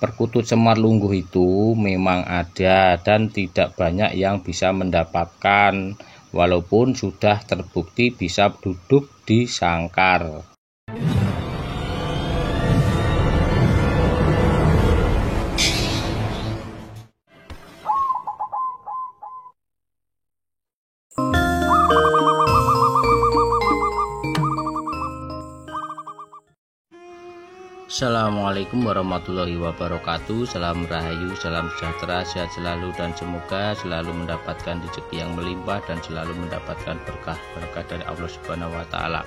perkutut semar lungguh itu memang ada dan tidak banyak yang bisa mendapatkan, walaupun sudah terbukti bisa duduk di sangkar. Assalamualaikum warahmatullahi wabarakatuh. Salam rahayu, salam sejahtera, sehat selalu, dan semoga selalu mendapatkan rezeki yang melimpah dan selalu mendapatkan berkah dari Allah Subhanahu wa Ta'ala.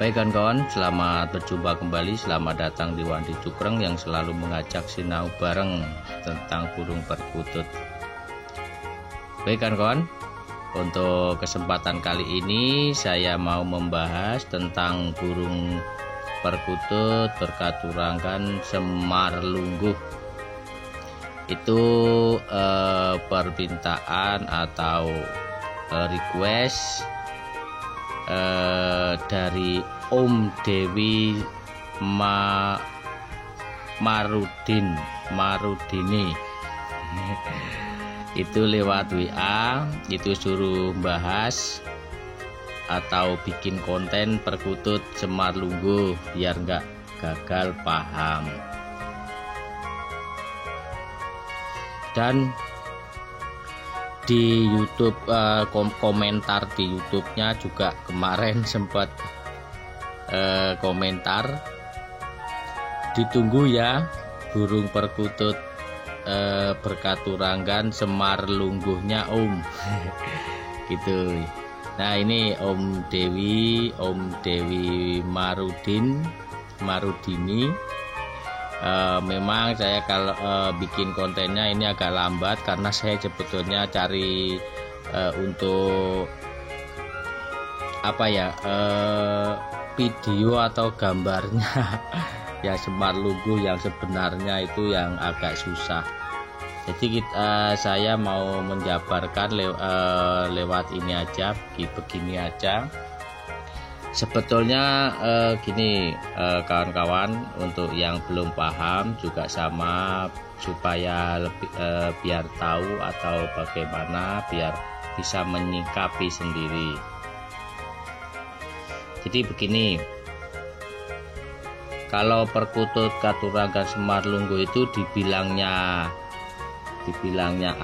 Baik kawan-kawan, selamat berjumpa kembali. Selamat datang di Wandi Cukreng yang selalu mengajak sinau bareng tentang burung perkutut. Baik kawan-kawan, untuk kesempatan kali ini saya mau membahas tentang burung perkutut berkaturanggan semar lungguh. Itu permintaan atau request dari Om Dewi Marudini. Itu lewat WA, itu suruh bahas atau bikin konten perkutut semar lungguh biar nggak gagal paham. Dan di YouTube komentar di YouTube-nya juga kemarin sempat komentar, ditunggu ya burung perkutut berkaturanggan semar lungguhnya Om. Gitu. Nah, ini Om Dewi Marudini. Memang saya kalau bikin kontennya ini agak lambat karena saya sebetulnya cari untuk video atau gambarnya ya semar lungguh yang sebenarnya itu yang agak susah. Jadi saya mau menjabarkan lewat ini aja, begini aja. Sebetulnya gini kawan-kawan, untuk yang belum paham juga sama, supaya lebih biar tahu atau bagaimana biar bisa menyikapi sendiri. Jadi begini, kalau perkutut katuranggan semar lungguh itu dibilangnya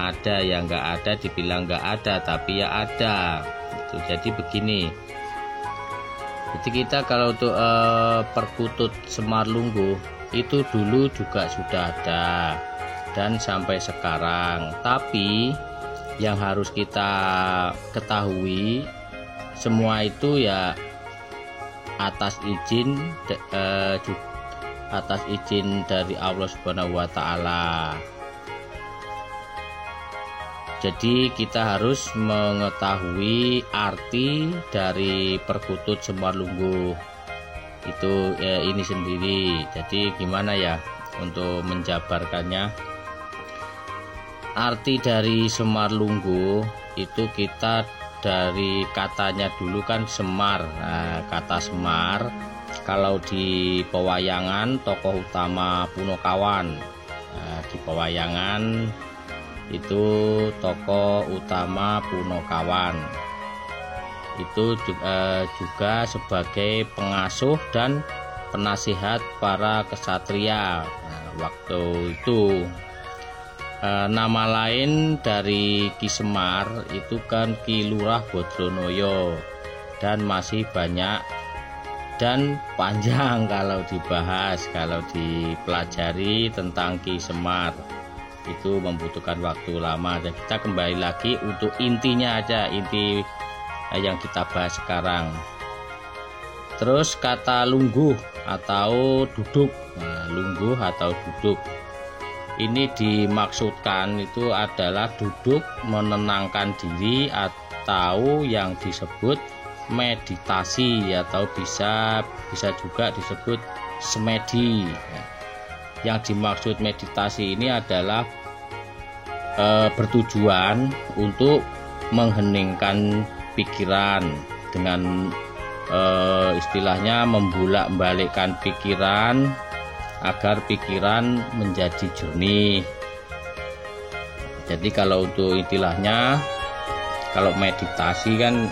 ada ya nggak ada, dibilang nggak ada tapi ya ada. Jadi begini, jadi kita kalau untuk perkutut semar lungguh itu dulu juga sudah ada dan sampai sekarang. Tapi yang harus kita ketahui, semua itu ya atas izin dari Allah Subhanahu wa Ta'ala. Jadi kita harus mengetahui arti dari perkutut semar lungguh itu ini sendiri. Jadi gimana ya untuk menjabarkannya? Arti dari semar lungguh itu kita dari katanya dulu kan semar. Nah, kata semar kalau di pewayangan tokoh utama Punokawan. Nah, di pewayangan itu tokoh utama Punokawan itu juga sebagai pengasuh dan penasihat para kesatria. Nah, waktu itu nama lain dari Ki Semar itu kan Ki Lurah Bodronoyo, dan masih banyak dan panjang kalau dibahas, kalau dipelajari tentang Ki Semar itu membutuhkan waktu lama. Dan kita kembali lagi untuk intinya aja, inti yang kita bahas sekarang. Terus kata lungguh atau duduk. Nah, lungguh atau duduk ini dimaksudkan itu adalah duduk menenangkan diri atau yang disebut meditasi, atau bisa juga disebut semedi. Yang dimaksud meditasi ini adalah bertujuan untuk mengheningkan pikiran dengan istilahnya membolak-balikkan pikiran agar pikiran menjadi jernih. Jadi kalau untuk istilahnya, kalau meditasi kan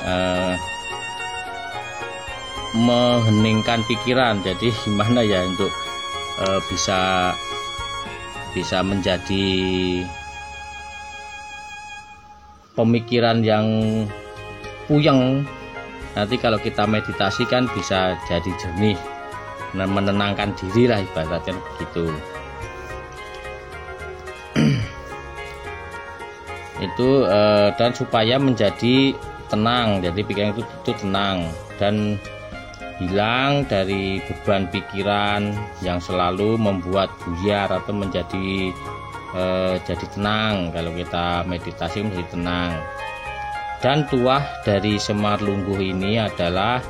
mengheningkan pikiran. Jadi gimana ya untuk bisa menjadi pemikiran yang puyeng. Nanti kalau kita meditasi kan bisa jadi jernih, menenangkan diri lah ibaratnya begitu. Itu dan supaya menjadi tenang, jadi pikiran itu tenang dan hilang dari beban pikiran yang selalu membuat buyar atau menjadi jadi tenang. Kalau kita meditasi menjadi tenang. Dan tuah dari Semar Lungguh ini adalah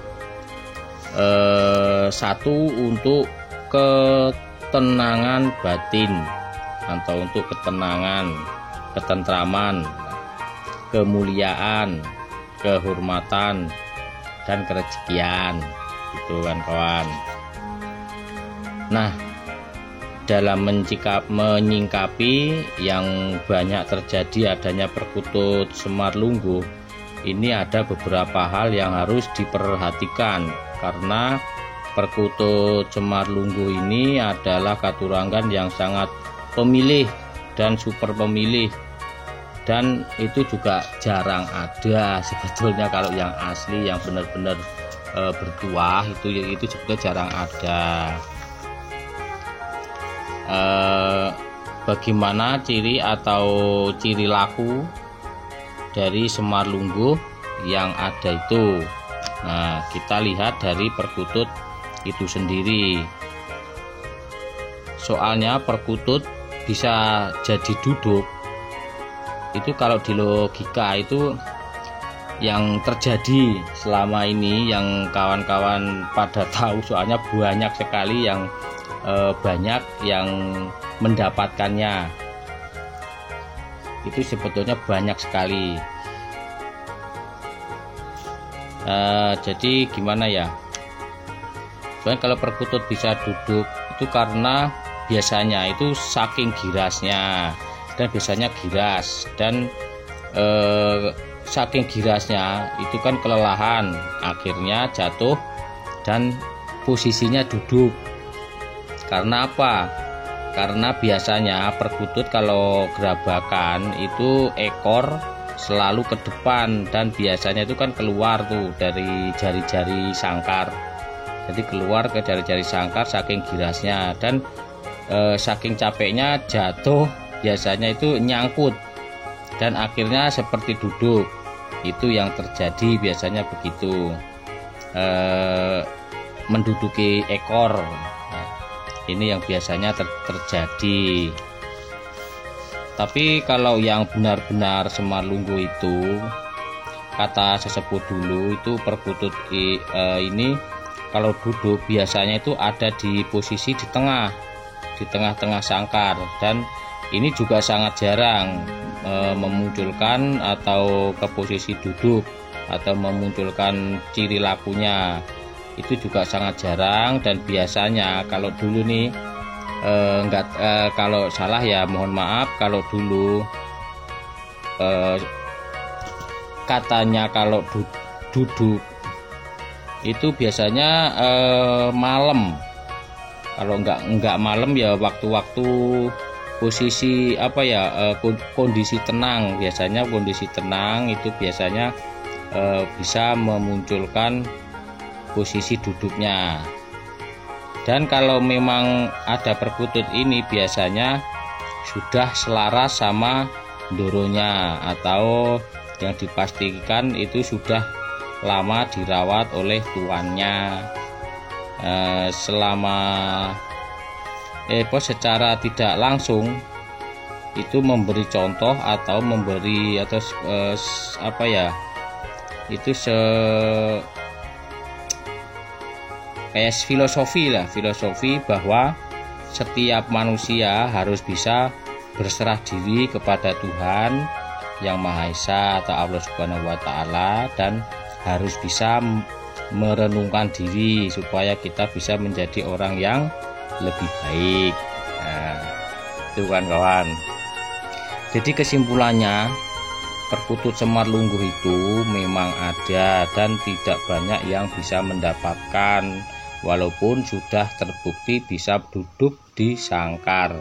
satu untuk ketenangan batin atau untuk ketenangan, ketentraman, kemuliaan, kehormatan, dan kerezekian, gitu kan kawan. Nah, dalam menyingkapi yang banyak terjadi adanya perkutut Semar Lungguh, ini ada beberapa hal yang harus diperhatikan, karena perkutut Semar Lungguh ini adalah katurangan yang sangat pemilih dan super pemilih, dan itu juga jarang ada sebetulnya. Kalau yang asli yang benar-benar bertuah itu sebetulnya jarang ada. Bagaimana ciri atau ciri laku dari Semar Lungguh yang ada itu? Nah, kita lihat dari perkutut itu sendiri. Soalnya perkutut bisa jadi duduk itu kalau di logika itu yang terjadi selama ini yang kawan-kawan pada tahu, soalnya banyak sekali yang banyak yang mendapatkannya. Itu sebetulnya banyak sekali. Jadi gimana ya, soalnya kalau perkutut bisa duduk itu karena biasanya itu saking girasnya, dan biasanya giras, dan saking girasnya itu kan kelelahan, akhirnya jatuh dan posisinya duduk. Karena apa? Karena biasanya perkutut kalau gerabakan itu ekor selalu ke depan, dan biasanya itu kan keluar tuh dari jari-jari sangkar. Jadi keluar ke jari-jari sangkar saking girasnya, dan saking capeknya jatuh, biasanya itu nyangkut dan akhirnya seperti duduk. Itu yang terjadi biasanya begitu, menduduki ekor. Nah, ini yang biasanya terjadi. Tapi kalau yang benar-benar Semar Lungguh itu, kata sesepuh dulu itu perkutut ini kalau duduk biasanya itu ada di posisi di tengah-tengah sangkar, dan ini juga sangat jarang memunculkan atau ke posisi duduk atau memunculkan ciri lakunya. Itu juga sangat jarang, dan biasanya kalau dulu nih kalau salah ya mohon maaf, kalau dulu katanya kalau duduk itu biasanya malam. Kalau enggak malam ya waktu-waktu posisi apa ya, kondisi tenang. Biasanya kondisi tenang itu biasanya bisa memunculkan posisi duduknya. Dan kalau memang ada perkutut ini biasanya sudah selaras sama ndoronya, atau yang dipastikan itu sudah lama dirawat oleh tuannya. Selama secara tidak langsung itu memberi contoh atau memberi atau apa ya, itu kayak filosofi bahwa setiap manusia harus bisa berserah diri kepada Tuhan Yang Maha Esa atau Allah Subhanahu wa Ta'ala, dan harus bisa merenungkan diri supaya kita bisa menjadi orang yang lebih baik. Nah, itu kan kawan. Jadi kesimpulannya, perkutut semar lungguh itu memang ada dan tidak banyak yang bisa mendapatkan, walaupun sudah terbukti bisa duduk di sangkar.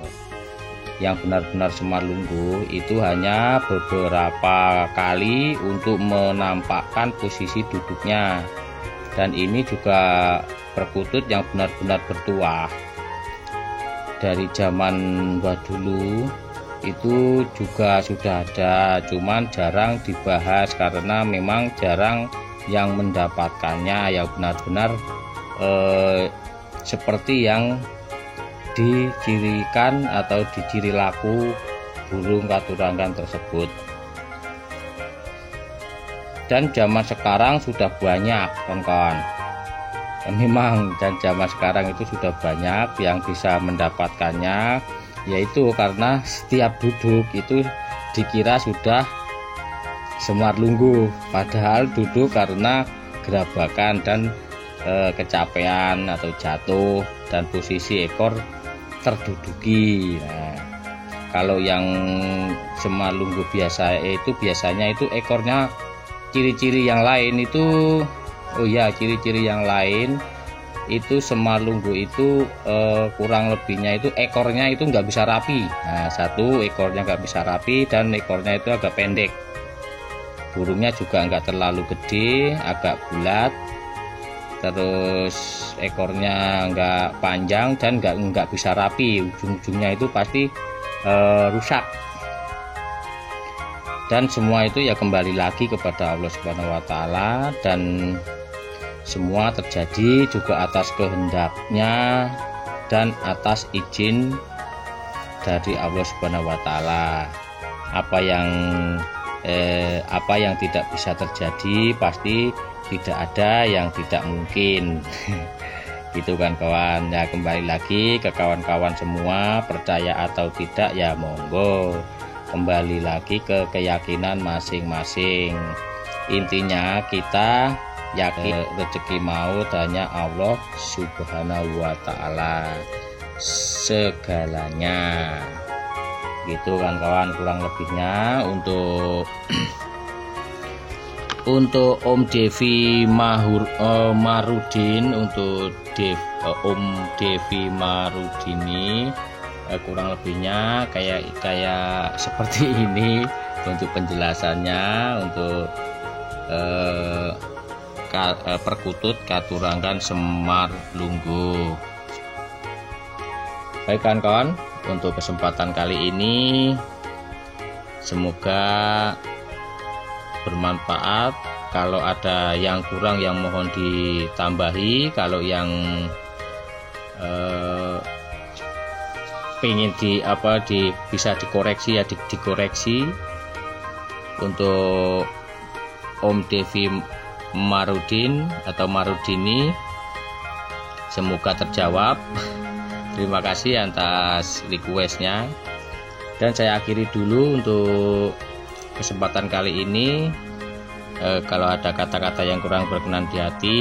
Yang benar-benar semar lungguh itu hanya beberapa kali untuk menampakkan posisi duduknya, dan ini juga perkutut yang benar-benar bertuah. Dari zaman dulu itu juga sudah ada, cuman jarang dibahas karena memang jarang yang mendapatkannya yang benar-benar seperti yang dicirikan atau diciri laku burung katuranggan tersebut. Dan zaman sekarang sudah banyak kawan-kawan, memang, dan zaman sekarang itu sudah banyak yang bisa mendapatkannya, yaitu karena setiap duduk itu dikira sudah semar lungguh, padahal duduk karena gerabakan dan kecapean atau jatuh dan posisi ekor terduduki. Nah, kalau yang semar lungguh biasa itu biasanya itu ekornya ciri-ciri yang lain itu, ciri-ciri yang lain itu semar lungguh itu kurang lebihnya itu ekornya itu nggak bisa rapi. Nah, satu ekornya nggak bisa rapi dan ekornya itu agak pendek. Burungnya juga nggak terlalu gede, agak bulat. Terus ekornya nggak panjang dan nggak bisa rapi, ujung-ujungnya itu pasti rusak. Dan semua itu ya kembali lagi kepada Allah Subhanahu wa Ta'ala, dan semua terjadi juga atas kehendaknya dan atas izin dari Allah Subhanahu wa Ta'ala. Apa yang tidak bisa terjadi pasti tidak ada yang tidak mungkin. Gitu kan kawan. Ya, kembali lagi ke kawan-kawan semua, percaya atau tidak ya monggo, kembali lagi ke keyakinan masing-masing. Intinya kita yakin rezeki maut hanya Allah Subhanahu wa Ta'ala segalanya. Gitu kan kawan, kurang lebihnya untuk Om Devi Marudin, untuk Om Devi Marudini, kurang lebihnya kayak seperti ini untuk penjelasannya untuk perkutut katuranggan semar lungguh. Baik kan kawan, untuk kesempatan kali ini semoga bermanfaat. Kalau ada yang kurang yang mohon ditambahi, kalau yang pengen bisa dikoreksi ya dikoreksi. Untuk Om Devi Marudin atau Marudini, semoga terjawab. Terima kasih atas requestnya, dan saya akhiri dulu untuk kesempatan kali ini. Kalau ada kata-kata yang kurang berkenan di hati,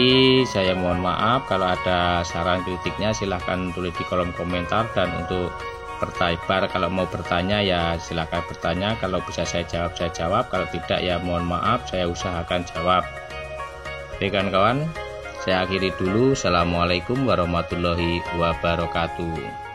saya mohon maaf. Kalau ada saran kritiknya silahkan tulis di kolom komentar, dan untuk kalau mau bertanya ya silahkan bertanya. Kalau bisa saya jawab, kalau tidak ya mohon maaf, saya usahakan jawab. Oke kan kawan, saya akhiri dulu. Assalamualaikum warahmatullahi wabarakatuh.